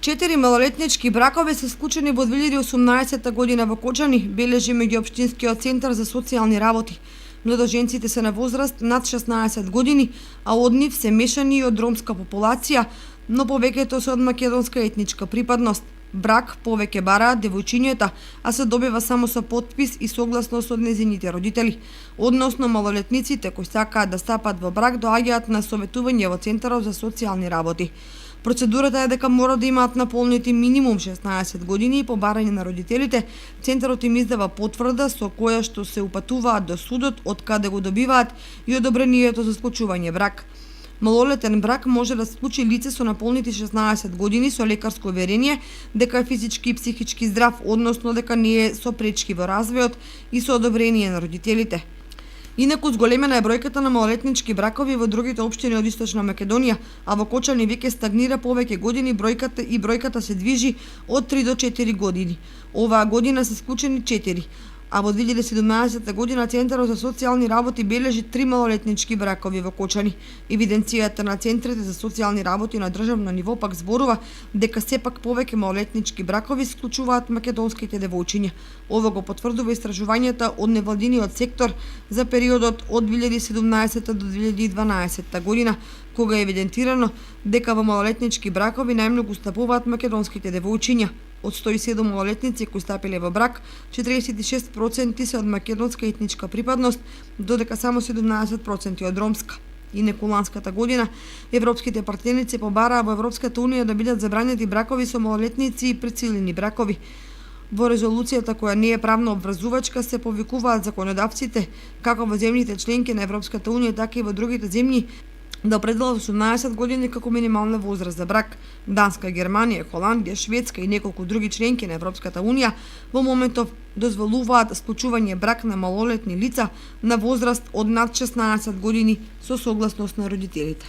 4 малолетнички бракови се склучени во 2018 година во Кочани, бележи меѓуопштинскиот центар за социјални работи. Младоженците се на возраст над 16 години, а од нив се мешани и од ромска популација, но повеќето се од македонска етничка припадност. Брак повеќе бараат девојчињата, а се добива само со потпис и согласност од незините родители. Односно, малолетниците кои сакаат да стапат во брак доаѓаат на советување во Центарот за социјални работи. Процедурата е дека мора да имаат наполнети минимум 16 години и по барање на родителите, Центарот им издава потврда со која што се упатуваат до судот од каде го добиваат и одобрението за склучување брак. Малолетен брак може да склучи лице со наполнети 16 години со лекарско уверение дека е физички и психички здрав, односно дека не е со пречки во развојот и со одобрение на родителите. Инаку зголемена е бројката на малолетнички бракови во другите општини од Источна Македонија, а во Кочани веќе стагнира повеќе години бројката се движи од 3 до 4 години. Оваа година се склучени 4, а во 2017 година Центарот за социјални работи бележи 3 малолетнички бракови во Кочани. Евиденцијата на центрите за социјални работи на државно ниво пак зборува дека сепак повеќе малолетнички бракови склучуваат македонските девојчиња. Ова го потврдува истражувањата од невладиниот сектор за периодот од 2017 до 2012 година, кога е евидентирано дека во малолетнички бракови најмногу стапуваат македонските девојчиња. Од 107 малолетници кои стапиле во брак, 46% се од македонска етничка припадност, додека само 17% од ромска. Инаку ланската година европските партнерници побараа во Европската унија да бидат забранети бракови со малолетници и присилени бракови. Во резолуцијата, која не е правно обврзувачка, се повикуваат законодавците, како во земјите членки на Европската унија, така и во другите земји, да определат 18 години како минимална возраст за брак. Данска, Германија, Холандија, Шведска и неколку други членки на Европската унија во моментов дозволуваат склучување брак на малолетни лица на возраст од над 16 години со согласност на родителите.